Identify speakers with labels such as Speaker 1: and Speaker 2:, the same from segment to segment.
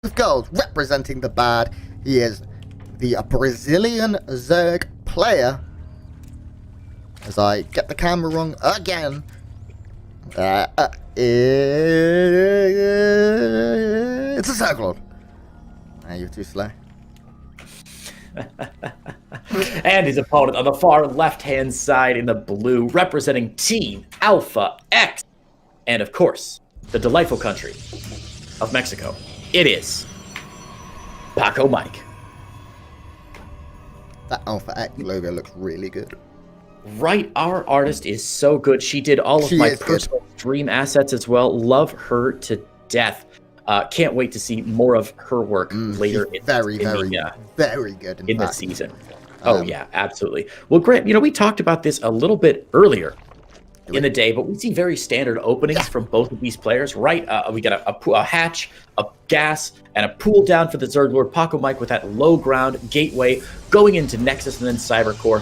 Speaker 1: With gold, representing the bad, he is the Brazilian Zerg player. As I get the camera wrong again. It's a TheZergLord. You're too slow.
Speaker 2: And his opponent on the far left-hand side in the blue, representing Team Alpha X. And of course, the delightful country of Mexico. It is Pacomike.
Speaker 1: That Alpha X logo looks really good.
Speaker 2: Right, our artist is so good. She did all of my personal stream assets as well. Love her to death. Can't wait to see more of her work later.
Speaker 1: Very good
Speaker 2: in the season. Oh yeah, absolutely. Well, Grant, we talked about this a little bit earlier in the day, but we see very standard openings from both of these players, right? We got a hatch, a gas, and a pool down for the TheZergLord Pacomike with that low ground gateway going into Nexus and then Cybercore.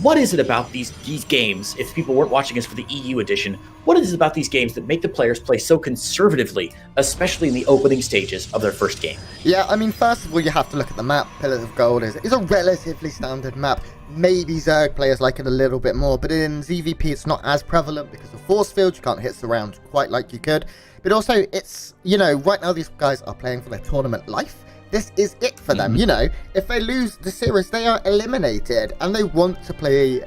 Speaker 2: What is it about these games, if people weren't watching us for the EU edition, what is it about these games that make the players play so conservatively, especially in the opening stages of their first game?
Speaker 1: Yeah, I mean, first of all, you have to look at the map. Pillars of Gold is a relatively standard map. Maybe Zerg players like it a little bit more, but in ZVP it's not as prevalent because of force fields. You can't hit surround quite like you could. But also, it's, right now these guys are playing for their tournament life. This is it for them, If they lose the series, they are eliminated, and they want to play.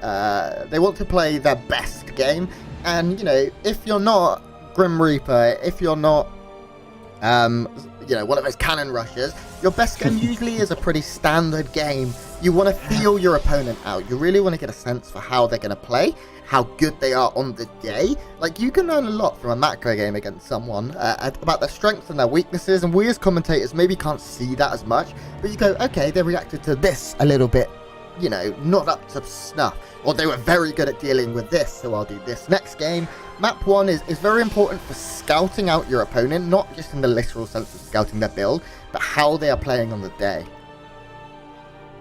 Speaker 1: Their best game. And if you're not Grim Reaper, if you're not, one of those cannon rushers, your best game usually is a pretty standard game. You want to feel your opponent out. You really want to get a sense for how they're going to play, how good they are on the day. Like, you can learn a lot from a macro game against someone about their strengths and their weaknesses, and we as commentators maybe can't see that as much, but you go, okay, they reacted to this a little bit, not up to snuff, or they were very good at dealing with this, so I'll do this next game. Map 1 is very important for scouting out your opponent, not just in the literal sense of scouting their build, but how they are playing on the day.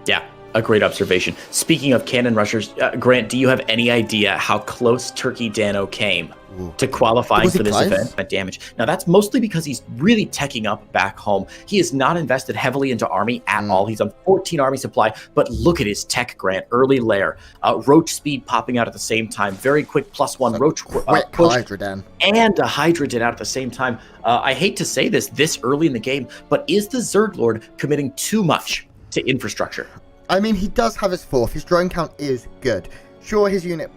Speaker 2: Yeah, a great observation. Speaking of cannon rushers, Grant, do you have any idea how close Turkey Dano came to qualifying for this event at damage? Now, that's mostly because he's really teching up back home. He has not invested heavily into army at all. He's on 14 army supply, but look at his tech, Grant. Early lair. Roach speed popping out at the same time. Very quick +1 Roach push.
Speaker 1: Hydra Den.
Speaker 2: And a Hydra Den out at the same time. I hate to say this early in the game, but is the ZergLord committing too much to infrastructure?
Speaker 1: I mean, he does have his fourth. His drone count is good. Sure, his unit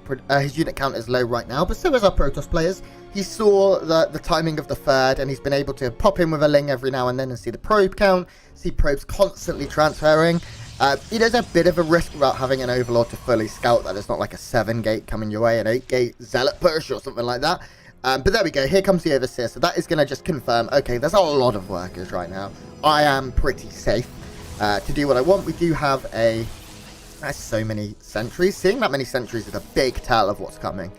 Speaker 1: count is low right now, but so is our Protoss players. He saw the timing of the third, and he's been able to pop in with a Ling every now and then and see the probe count, see probes constantly transferring. It is a bit of a risk without having an Overlord to fully scout that. It's not like a 7-gate coming your way, an 8-gate Zealot push or something like that. But there we go. Here comes the Overseer. So that is going to just confirm, okay, there's a lot of workers right now. I am pretty safe to do what I want. We do have that's so many sentries. Seeing that many sentries is a big tell of what's coming.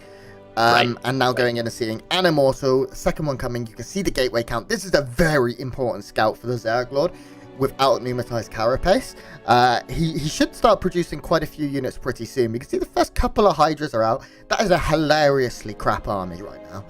Speaker 1: And now going in and seeing an Immortal, second one coming, you can see the gateway count. This is a very important scout for the TheZergLord without pneumatized carapace. He should start producing quite a few units pretty soon. You can see the first couple of Hydras are out. That is a hilariously crap army right now.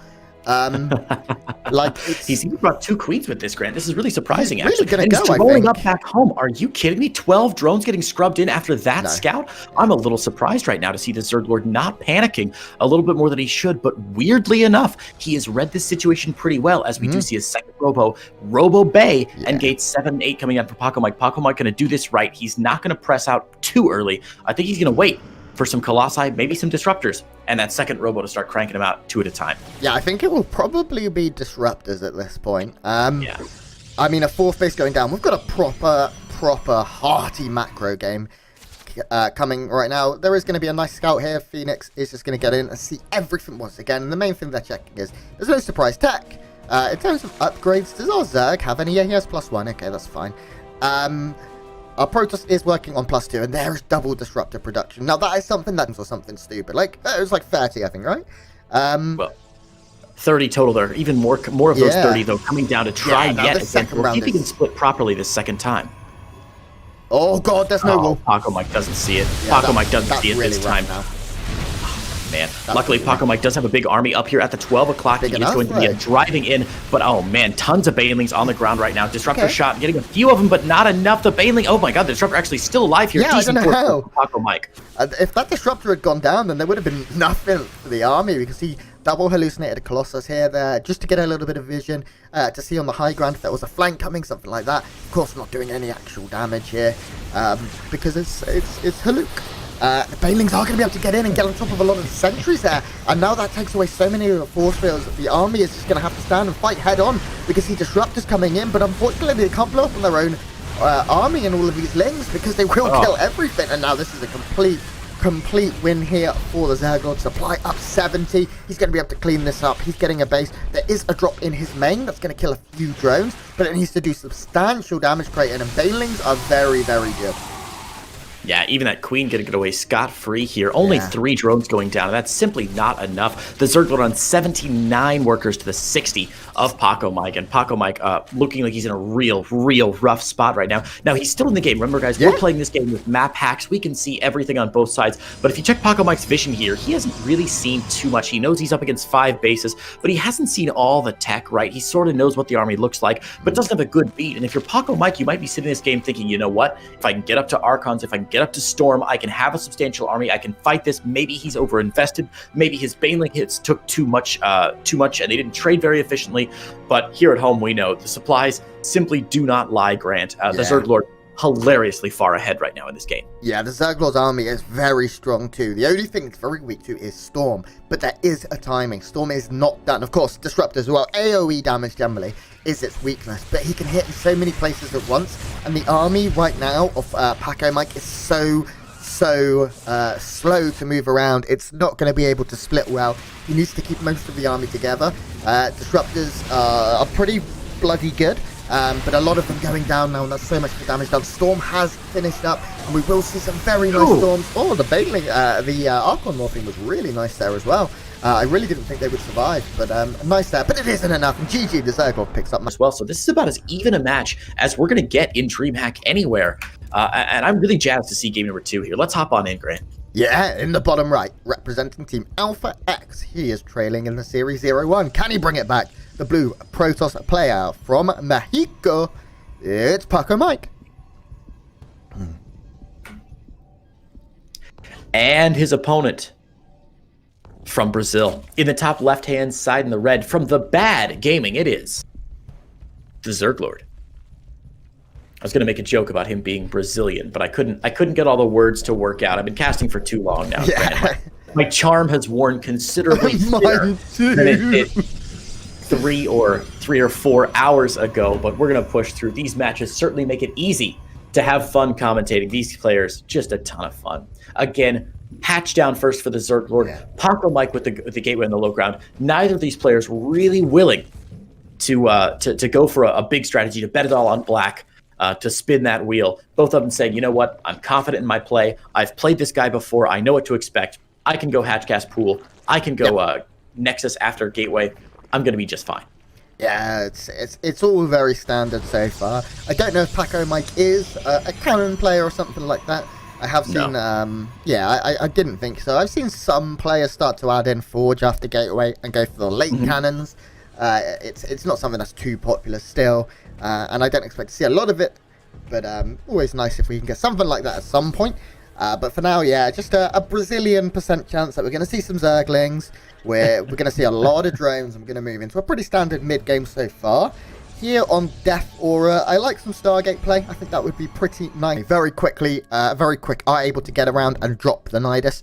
Speaker 2: He's even brought 2 queens with this, Grant. This is really surprising,
Speaker 1: really
Speaker 2: actually.
Speaker 1: And
Speaker 2: he's rolling up back home. Are you kidding me? 12 drones getting scrubbed in after that scout? I'm a little surprised right now to see the ZergLord not panicking a little bit more than he should, but weirdly enough, he has read this situation pretty well, as we do see a second Robo Bay, and gate 7 and 8 coming out for Pacomike. Pacomike going to do this right. He's not going to press out too early. I think he's going to wait for some Colossi, maybe some Disruptors, and that second Robo to start cranking them out 2 at a time.
Speaker 1: Yeah, I think it will probably be Disruptors at this point. I mean, a 4th base going down. We've got a proper hearty macro game coming right now. There is going to be a nice scout here. Phoenix is just going to get in and see everything once again. And the main thing they're checking is there's no surprise tech. In terms of upgrades, does our Zerg have any? Yeah, he has +1. Okay, that's fine. Our Protoss is working on +2, and there is double Disruptor production. Now, that is something or something stupid. Like, it was like 30, I think, right?
Speaker 2: Well, 30 total there. Even more of those 30, though, coming down to try yet again. We'll see if he can split properly this second time.
Speaker 1: Oh, God, there's no wall.
Speaker 2: Pacomike doesn't see it. Pacomike doesn't see it this time. man. Luckily, Pacomike does have a big army up here at the 12 o'clock. He is going to be driving in, but oh man, tons of Banelings on the ground right now. Disruptor shot, getting a few of them, but not enough. The Baneling, oh my god, the Disruptor actually still alive here.
Speaker 1: Yeah,
Speaker 2: Decent
Speaker 1: I don't know how.
Speaker 2: Pacomike.
Speaker 1: If that Disruptor had gone down, then there would have been nothing for the army, because he double hallucinated a Colossus here there just to get a little bit of vision to see on the high ground if there was a flank coming, something like that. Of course, not doing any actual damage here because it's Haluk. The Banelings are going to be able to get in and get on top of a lot of the sentries there, and now that takes away so many of the force fields that the army is just going to have to stand and fight head on, because the Disruptor's coming in, but unfortunately they can't blow up on their own army and all of these Lings, because they will kill everything. And now this is a complete win here for the ZergLord. Supply up 70. He's going to be able to clean this up. He's getting a base. There is a drop in his main that's going to kill a few drones, but it needs to do substantial damage creating, and Banelings are very, very good.
Speaker 2: Yeah, even that Queen gonna get away scot-free here. Only 3 drones going down, and that's simply not enough. The ZergLord on 79 workers to the 60 of Pacomike, and Pacomike looking like he's in a real rough spot right now. Now, he's still in the game. Remember, guys, we're playing this game with map hacks. We can see everything on both sides, but if you check Pacomike's vision here, he hasn't really seen too much. He knows he's up against 5 bases, but he hasn't seen all the tech, right? He sort of knows what the army looks like, but doesn't have a good beat. And if you're Pacomike, you might be sitting in this game thinking, you know what? If I can get up to Archons, if I can get up to Storm, I can have a substantial army. I can fight this. Maybe he's overinvested. Maybe his Baneling hits took too much, and they didn't trade very efficiently. But here at home, we know the supplies simply do not lie, Grant. The ZergLord hilariously far ahead right now in this game.
Speaker 1: Yeah, the ZergLord's army is very strong too. The only thing it's very weak to is Storm, but there is a timing. Storm is not done. Of course, Disruptor as well. AoE damage generally is its weakness, but he can hit in so many places at once, and the army right now of Pacomike is so slow to move around. It's not going to be able to split well. He needs to keep most of the army together. Disruptors are pretty bloody good, but a lot of them going down now, and that's so much damage done. Storm has finished up, and we will see some very nice storms. Oh, the Baneling, the Archon morphing was really nice there as well. I really didn't think they would survive, but nice there. But it isn't enough, and GG, the ZergLord picks up
Speaker 2: as well. So this is about as even a match as we're going to get in DreamHack anywhere. And I'm really jazzed to see game number 2 here. Let's hop on in, Grant.
Speaker 1: Yeah, in the bottom right, representing Team Alpha X, he is trailing in the Series 0-1. Can he bring it back? The blue Protoss player from Mexico, it's Pacomike.
Speaker 2: And his opponent from Brazil. In the top left-hand side in the red, from the bad gaming, it is the ZergLord. I was going to make a joke about him being Brazilian, but I couldn't get all the words to work out. I've been casting for too long now. Yeah. My charm has worn considerably thinner than it did 3 or 4 hours ago, but we're going to push through. These matches certainly make it easy to have fun commentating. These players, just a ton of fun. Again, hatch down first for the ZergLord. Pacomike with the gateway on the low ground. Neither of these players really willing to go for a big strategy, to bet it all on black. To spin that wheel. Both of them saying, you know what, I'm confident in my play. I've played this guy before. I know what to expect. I can go hatchcast pool. I can go Nexus after gateway. I'm going to be just fine. Yeah,
Speaker 1: it's all very standard so far. I don't know if Pacomike is a cannon player or something like that. I have seen, I didn't think so. I've seen some players start to add in Forge after gateway and go for the late cannons. It's not something that's too popular still. And I don't expect to see a lot of it, but always nice if we can get something like that at some point. But for now, yeah, just a Brazilian % chance that we're going to see some Zerglings, where we're going to see a lot of drones, and we're going to move into a pretty standard mid-game so far. Here on Death Aura, I like some Stargate play. I think that would be pretty nice. Very quick, are able to get around and drop the Nidus.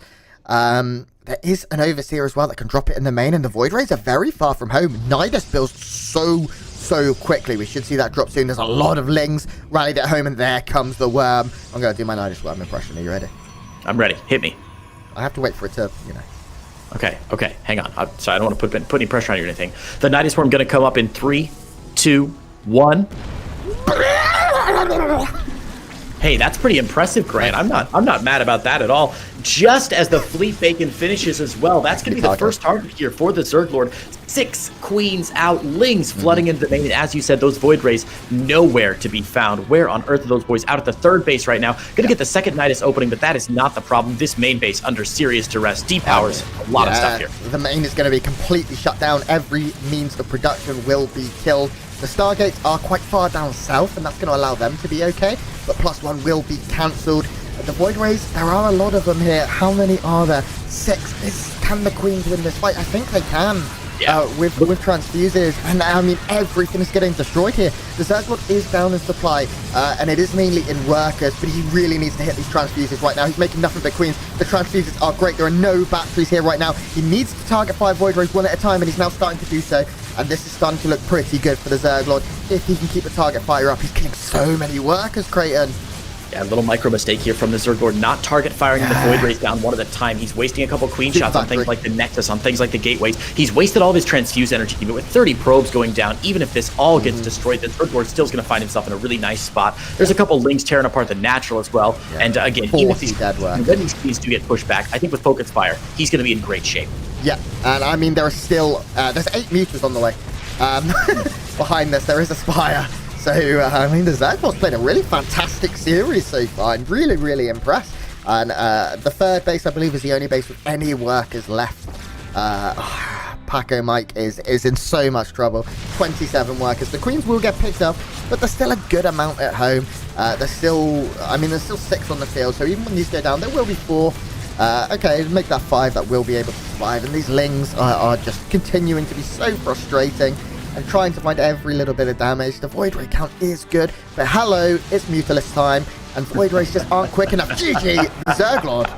Speaker 1: There is an Overseer as well that can drop it in the main, and the Void Rays are very far from home. Nidus builds so quickly. We should see that drop soon. There's a lot of Lings rallied at home, and there comes the worm. I'm going to do my Nidus worm impression. Are you ready?
Speaker 2: I'm ready. Hit me.
Speaker 1: I have to wait for it to,
Speaker 2: Okay. Hang on. Sorry, I don't want to put any pressure on you or anything. The Nidus worm going to come up in 3, 2, 1. Hey, that's pretty impressive, Grant. I'm not mad about that at all. Just as the Fleet Bacon finishes as well, that's going to be the first target here for the ZergLord. 6 queens out, Lings flooding into the main. And as you said, those Void Rays nowhere to be found. Where on earth are those boys? Out at the third base right now. Going to get the second Nidus opening, but that is not the problem. This main base under serious duress. Depowers, a lot of stuff here.
Speaker 1: The main is going to be completely shut down. Every means of production will be killed. The Stargates are quite far down south, and that's going to allow them to be okay, but +1 will be cancelled. The Void Rays, there are a lot of them here. How many are there? 6. Can the Queens win this fight? I think they can.
Speaker 2: Yeah.
Speaker 1: With transfuses, and I mean everything is getting destroyed here. The ZergLord is down in supply, and it is mainly in workers, but he really needs to hit these transfuses right now. He's making nothing but queens. The transfuses are great. There are no batteries here right now. He needs to target 5 Void Rays one at a time, and he's now starting to do so. And this is starting to look pretty good for the ZergLord. If he can keep the target fire up, he's killing so many workers, Creighton.
Speaker 2: Yeah, a little micro mistake here from the ZergLord, not target firing the Void Rays down one at a time. He's wasting a couple queen shots on things like the Nexus, on things like the gateways. He's wasted all of his transfuse energy, but with 30 probes going down, even if this all gets destroyed, the ZergLord still is going to find himself in a really nice spot. There's a couple Lings tearing apart the natural as well. And again, even if these queens do get pushed back, I think with Focus Fire, he's going to be in great shape.
Speaker 1: Yeah, and I mean, there are still, there's 8 Mutas on the way. Behind this, there is a Spire. So, I mean, the ZergLord's played a really fantastic series so far. I'm really, really impressed. And the third base, I believe, is the only base with any workers left. Pacomike is in so much trouble. 27 workers. The queens will get picked up, but there's still a good amount at home. There's still 6 on the field. So even when these go down, there will be 4. Okay, make that 5 that will be able to survive. And these Lings are just continuing to be so frustrating and trying to find every little bit of damage. The Void Ray count is good, but hello, it's Mutalist time, and Void Rays just aren't quick enough. GG, ZergLord.